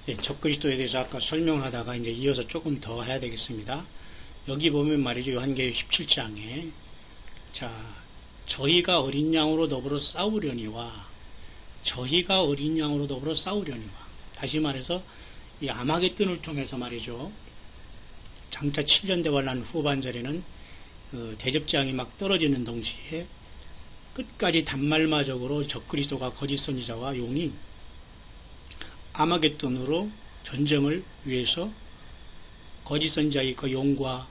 예, 적그리스도에 대해서 아까 설명하다가 이제 이어서 조금 더 해야 되겠습니다. 여기 보면 말이죠. 요한계시록 17장에 자, 저희가 어린 양으로 더불어 싸우려니와 저희가 어린 양으로 더불어 싸우려니와 다시 말해서 이 아마겟돈을 통해서 말이죠. 장차 7년 대환란 후반절에는 그 대접장이 막 떨어지는 동시에 끝까지 단말마적으로 적그리스도가 거짓 선지자와 용이 아마겟돈으로 전쟁을 위해서 거짓 선지자의 그 용과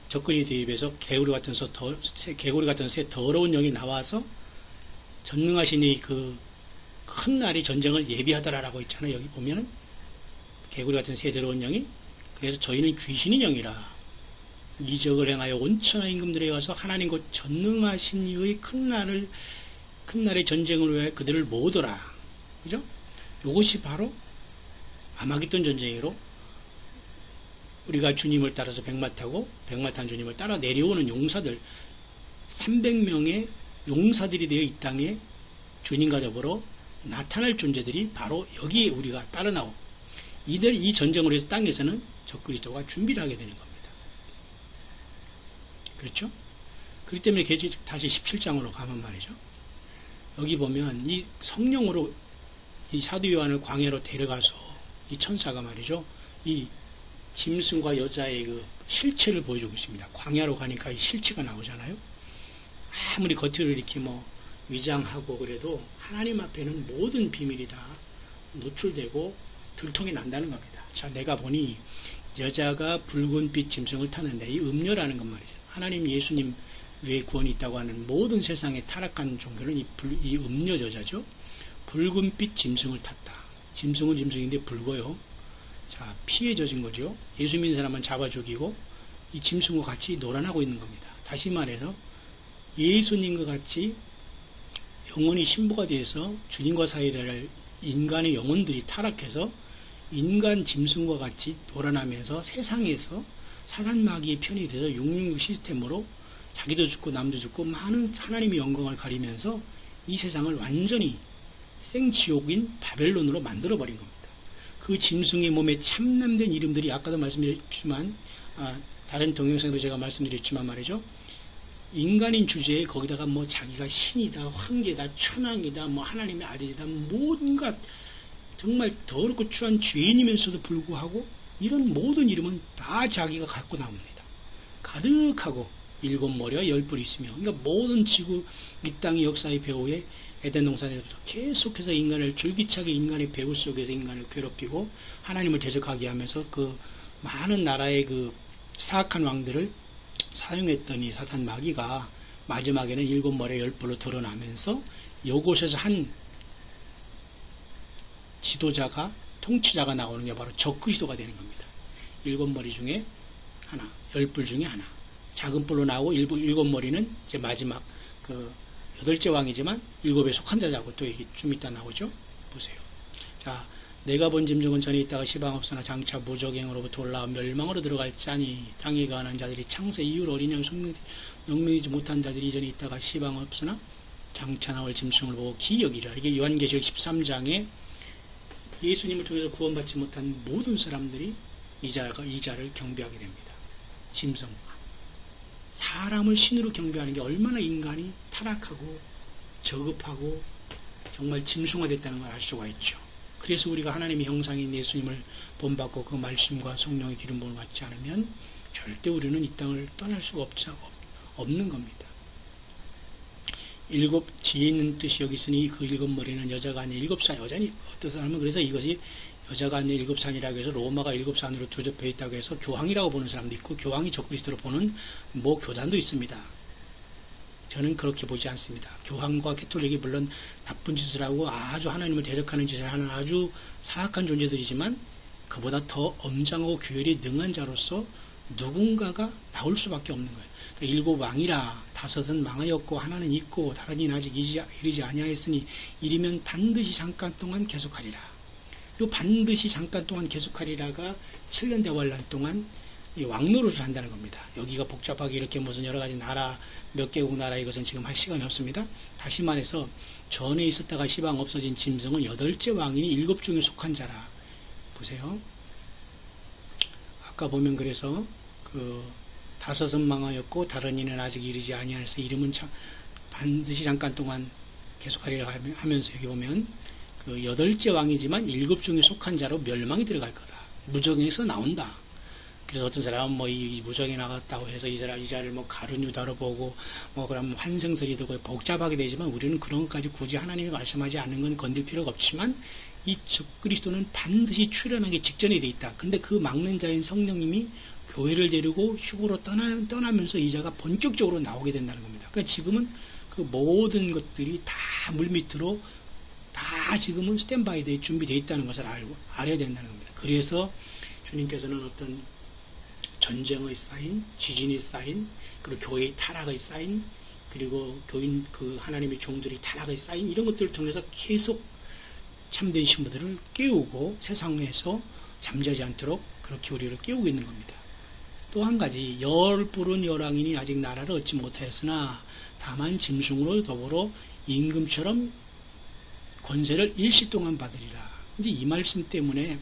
적그리스도에 입에서 개구리 같은 새 더러운 영이 나와서 전능하신 이 그 큰 날이 전쟁을 예비하더라라고 있잖아요. 여기 보면은 개구리 같은 새 더러운 영이 그래서 저희는 귀신의 영이라 이적을 행하여 온천하 임금들에 가서 하나님 곧 전능하신 이의 큰 날의 전쟁을 위해 그들을 모으더라. 그죠? 이것이 바로 아마겟돈 전쟁으로 우리가 주님을 따라서 백마 타고 백마 탄 주님을 따라 내려오는 용사들 300명의 용사들이 되어 이 땅에 주님과 더불어 나타날 존재들이 바로 여기에 우리가 따라 나오고 이 전쟁을 위해서 땅에서는 적그리스도가 준비를 하게 되는 겁니다. 그렇죠? 그렇기 때문에 다시 17장으로 가면 말이죠. 여기 보면 이 성령으로 이 사도 요한을 광야로 데려가서 이 천사가 말이죠. 이 짐승과 여자의 그 실체를 보여주고 있습니다. 광야로 가니까 이 실체가 나오잖아요. 아무리 겉을 이렇게 위장하고 그래도 하나님 앞에는 모든 비밀이 다 노출되고 들통이 난다는 겁니다. 자, 내가 보니 여자가 붉은빛 짐승을 타는데 이 음녀라는 건 말이죠. 하나님 예수님 외에 구원이 있다고 하는 모든 세상에 타락한 종교는 이 음녀 여자죠. 붉은빛 짐승을 탔다. 짐승은 짐승인데 붉어요. 자, 피에 젖은 거죠. 예수 믿는 사람은 잡아 죽이고 이 짐승과 같이 놀아나고 있는 겁니다. 다시 말해서 예수님과 같이 영혼이 신부가 되어서 주님과 사이를 인간의 영혼들이 타락해서 인간 짐승과 같이 놀아나면서 세상에서 사단 마귀의 편이 돼서 666 시스템으로 자기도 죽고 남도 죽고 많은 하나님의 영광을 가리면서 이 세상을 완전히 생지옥인 바벨론으로 만들어버린 겁니다. 그 짐승의 몸에 참남된 이름들이 아까도 말씀드렸지만 다른 동영상도 제가 말씀드렸지만 말이죠. 인간인 주제에 거기다가 자기가 신이다, 황제다, 천왕이다, 하나님의 아들이다, 뭔가 정말 더럽고 추한 죄인이면서도 불구하고 이런 모든 이름은 다 자기가 갖고 나옵니다. 가득하고 7머리와 10뿔이 있으며 그러니까 모든 지구 이 땅의 역사의 배후에 에덴 동산에서부터 계속해서 인간을 줄기차게 인간의 배후 속에서 인간을 괴롭히고 하나님을 대적하게 하면서 그 많은 나라의 그 사악한 왕들을 사용했던 이 사탄 마귀가 마지막에는 7머리 10뿔로 드러나면서 이곳에서 한 지도자가 통치자가 나오는 게 바로 적그리스도가 되는 겁니다. 7머리 중에 하나, 10뿔 중에 하나. 작은 뿔로 나오고 7머리는 이제 마지막 그 8째 왕이지만 7에 속한 자라고 또 얘기 좀 이따 나오죠. 보세요. 자, 내가 본 짐승은 전에 있다가 시방 없으나 장차 무적행으로부터 올라와 멸망으로 들어갈 자니 땅에 가난한 자들이 창세 이후로 어린 양 영명이지 못한 자들이 이전에 있다가 시방 없으나 장차 나올 짐승을 보고 기여기라. 이게 요한계시록 13장에 예수님을 통해서 구원받지 못한 모든 사람들이 이 자를 경배하게 됩니다. 짐승. 사람을 신으로 경배하는 게 얼마나 인간이 타락하고 저급하고 정말 짐승화됐다는 걸 알 수가 있죠. 그래서 우리가 하나님의 형상인 예수님을 본받고 그 말씀과 성령의 기름 부음을 받지 않으면 절대 우리는 이 땅을 떠날 수가 없는 겁니다. 7 지혜 있는 뜻이 여기 있으니 그 7머리는 여자가 아닌 7산 여자니 어떤 사람은 그래서 이것이 여자가 아닌 7산이라고 해서 로마가 7산으로 조접해 있다고 해서 교황이라고 보는 사람도 있고 교황이 적그리스도로 보는 교단도 있습니다. 저는 그렇게 보지 않습니다. 교황과 캐톨릭이 물론 나쁜 짓을 하고 아주 하나님을 대적하는 짓을 하는 아주 사악한 존재들이지만 그보다 더 엄장하고 교열이 능한 자로서 누군가가 나올 수밖에 없는 거예요. 그러니까 7 왕이라 5은 망하였고 하나는 있고 다른 이는 아직 이르지 아니하였으니 이르면 반드시 잠깐 동안 계속하리라. 요 반드시 잠깐 동안 계속하리라가 7년 대환란 동안 이 왕노릇을 한다는 겁니다. 여기가 복잡하게 이렇게 무슨 여러 가지 나라, 몇 개국 나라 이것은 지금 할 시간이 없습니다. 다시 말해서 전에 있었다가 시방 없어진 짐승은 8째 왕이니 7 중에 속한 자라. 보세요. 아까 보면 그래서 그 다섯은 망하였고 다른 이는 아직 이르지 아니하여서 이름은 반드시 잠깐 동안 계속하리라 하면서 여기 보면 그 여덟째 왕이지만 일곱 중에 속한 자로 멸망이 들어갈 거다. 무정에서 나온다. 그래서 어떤 사람은 뭐 이 무정에 나갔다고 해서 이 자를 뭐 가룟유다로 보고 뭐 그럼 환생설이 되고 복잡하게 되지만 우리는 그런 것까지 굳이 하나님이 말씀하지 않는 건 건들 필요가 없지만 이 적그리스도는 반드시 출현하기 직전에 돼 있다. 근데 그 막는 자인 성령님이 교회를 데리고 휴고로 떠나면서 이 자가 본격적으로 나오게 된다는 겁니다. 그러니까 지금은 그 모든 것들이 다 물밑으로 다 지금은 스탠바이드에 준비되어 있다는 것을 알아야 된다는 겁니다. 그래서 주님께서는 어떤 전쟁의 사인, 지진의 사인, 그리고 교회의 타락의 사인, 그리고 교인 그 하나님의 종들이 타락의 사인 이런 것들을 통해서 계속 참된 신부들을 깨우고 세상에서 잠자지 않도록 그렇게 우리를 깨우고 있는 겁니다. 또 한 가지 열불은 열왕이니 아직 나라를 얻지 못하였으나 다만 짐승으로 더불어 임금처럼 권세를 일시 동안 받으리라. 이제 이 말씀 때문에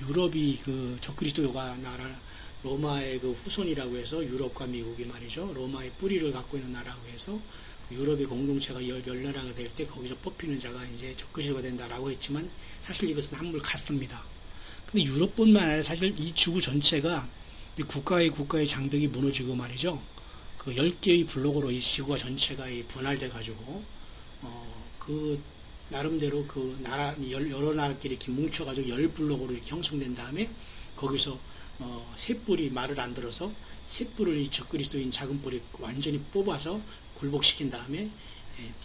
유럽이 그 적그리스도가 나라 로마의 그 후손이라고 해서 유럽과 미국이 말이죠. 로마의 뿌리를 갖고 있는 나라고 해서 유럽의 공동체가 열나라가 될 때 거기서 뽑히는 자가 이제 적그리스도가 된다라고 했지만 사실 이것은 한물 같습니다. 근데 유럽뿐만 아니라 사실 이 지구 전체가 국가의 장벽이 무너지고 말이죠. 그 10개의 블록으로 이 지구가 전체가 분할돼 가지고 그 나름대로 그 나라 여러 나라끼리 이렇게 뭉쳐가지고 10블록으로 이렇게 형성된 다음에 거기서 새 뿔이 말을 안 들어서 새 뿔을 이 적그리스도인 작은 뿔이 완전히 뽑아서 굴복시킨 다음에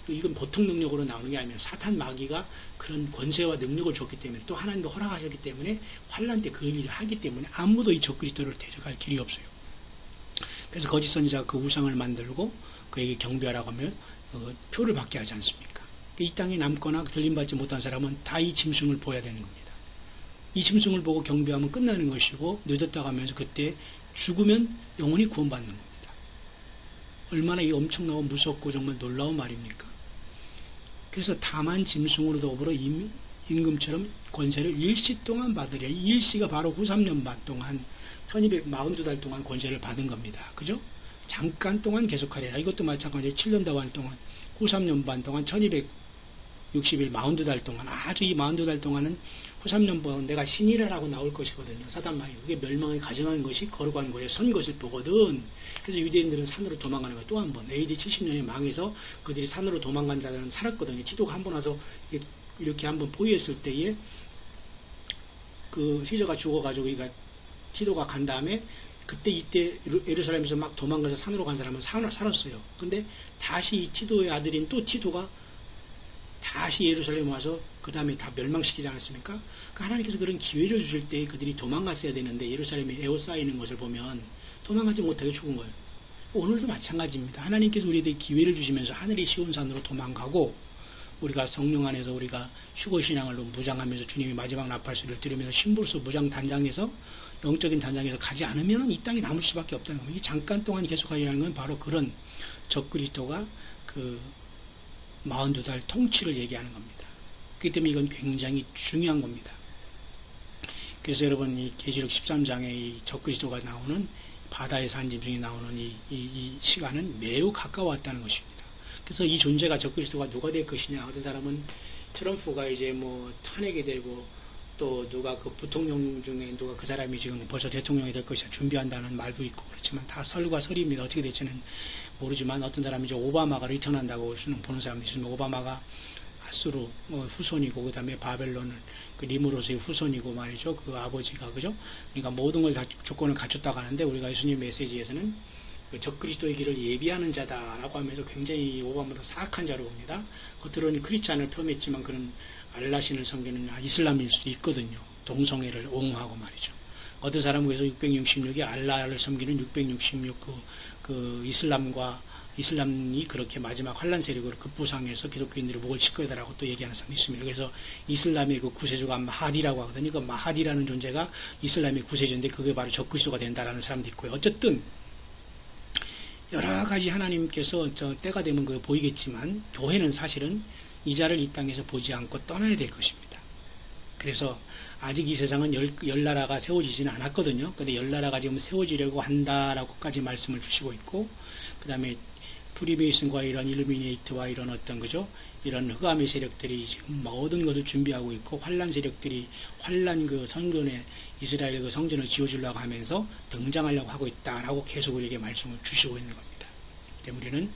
이건 보통 능력으로 나오는 게 아니라 사탄 마귀가 그런 권세와 능력을 줬기 때문에 또 하나님도 허락하셨기 때문에 환란 때 그 일을 하기 때문에 아무도 이 적그리스도를 대적할 길이 없어요. 그래서 거짓 선지자가 그 우상을 만들고 그에게 경배하라고 하면 표를 받게 하지 않습니까? 이 땅에 남거나 들림받지 못한 사람은 다 이 짐승을 보아야 되는 겁니다. 이 짐승을 보고 경배하면 끝나는 것이고 늦었다고 하면서 그때 죽으면 영원히 구원받는 겁니다. 얼마나 이 엄청나고 무섭고 정말 놀라운 말입니까? 그래서 다만 짐승으로 더불어 임금처럼 권세를 일시 동안 받으려. 이 일시가 바로 후삼년 반 동안 1242달 동안 권세를 받은 겁니다. 그죠? 잠깐 동안 계속하리라. 이것도 마찬가지로 7년 동안 후삼년 반 동안 1260일 42달 동안 아주 이 42달 동안은 후삼년번 내가 신이라고 나올 것이거든요. 사단마귀. 그게 멸망에 가정한 것이 거룩한 것에 선 것을 보거든. 그래서 유대인들은 산으로 도망가는 거예요. 또 한 번. AD 70년에 망해서 그들이 산으로 도망간 자들은 살았거든요. 티도가 한 번 와서 이렇게 한번 보였을 때에 그 시저가 죽어가지고 티도가 간 다음에 그때 이때 예루살렘에서 막 도망가서 산으로 간 사람은 살았어요. 근데 다시 이 티도의 아들인 또 티도가 다시 예루살렘 와서 그 다음에 다 멸망시키지 않았습니까? 그러니까 하나님께서 그런 기회를 주실 때 그들이 도망갔어야 되는데 예루살렘에 에워싸이는 것을 보면 도망가지 못하게 죽은 거예요. 오늘도 마찬가지입니다. 하나님께서 우리에게 기회를 주시면서 하늘의 시온산으로 도망가고 우리가 성령 안에서 우리가 휴거신앙을 무장하면서 주님이 마지막 나팔소리를 들으면서 신부로서 무장 단장에서 영적인 단장에서 가지 않으면 이 땅에 남을 수밖에 없다는 겁니다. 이 잠깐 동안 계속하리라는 건 바로 그런 적그리스도가 그 42달 통치를 얘기하는 겁니다. 그렇기 때문에 이건 굉장히 중요한 겁니다. 그래서 여러분 이 계시록 13장에 이 적그리스도가 나오는 바다의 산짐승이 나오는 이 시간은 매우 가까웠다는 것입니다. 그래서 이 존재가 적그리스도가 누가 될 것이냐. 어떤 사람은 트럼프가 이제 뭐 탄핵이 되고 또 누가 그 부통령 중에 누가 그 사람이 지금 벌써 대통령이 될 것이다 준비한다는 말도 있고 그렇지만 다 설과 설입니다. 어떻게 될지는 모르지만 어떤 사람이 이제 오바마가 리턴한다고 보는 사람도 있으면 오바마가 아수르 후손이고 그 다음에 바벨론을 그 리무로스의 후손이고 말이죠. 그 아버지가 그죠? 그러니까 모든 걸 다 조건을 갖췄다고 하는데 우리가 예수님 메시지에서는 그 적그리스도의 길을 예비하는 자다라고 하면서 굉장히 오바마보다 사악한 자로 봅니다. 겉으로는 크리스찬을 표명했지만 그런 알라신을 섬기는 이슬람일 수도 있거든요. 동성애를 옹호하고 말이죠. 어떤 사람은 그래서 666이 알라를 섬기는 666 그 이슬람이 그렇게 마지막 환란 세력으로 급부상해서 기독교인들이 목을 칠 거다라고 또 얘기하는 사람이 있습니다. 그래서 이슬람의 그 구세주가 마하디라고 하거든요. 그 마하디라는 존재가 이슬람의 구세주인데 그게 바로 적그리스도가 된다라는 사람도 있고요. 어쨌든 여러 가지 하나님께서 때가 되면 그거 보이겠지만 교회는 사실은 이 자를 이 땅에서 보지 않고 떠나야 될 것입니다. 그래서 아직 이 세상은 열 나라가 세워지지는 않았거든요. 근데 열 나라가 지금 세워지려고 한다라고까지 말씀을 주시고 있고, 그 다음에 프리메이슨과 이런 일루미네이트와 이런 어떤 거죠. 이런 흑암의 세력들이 지금 모든 것을 준비하고 있고, 환란 세력들이 환란 그 성전에 이스라엘 그 성전을 지어주려고 하면서 등장하려고 하고 있다라고 계속 우리에게 말씀을 주시고 있는 겁니다. 때문에 우리는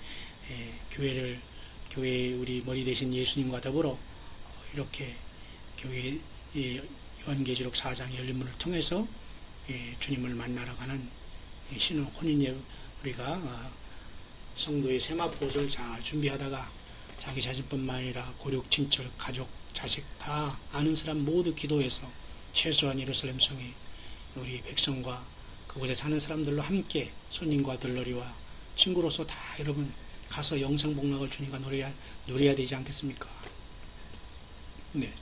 교회 우리 머리 대신 예수님과 더불어 이렇게 교회 요한계시록 4장의 열린문을 통해서 주님을 만나러 가는 신혼 혼인예 우리가 성도의 세마포를 잘 준비하다가 자기 자신뿐만 아니라 고륙, 친척, 가족, 자식 다 아는 사람 모두 기도해서 최소한 예루살렘 성에 우리 백성과 그곳에 사는 사람들로 함께 손님과 들러리와 친구로서 다 여러분 가서 영생복락을 주님과 누려야 되지 않겠습니까? 네.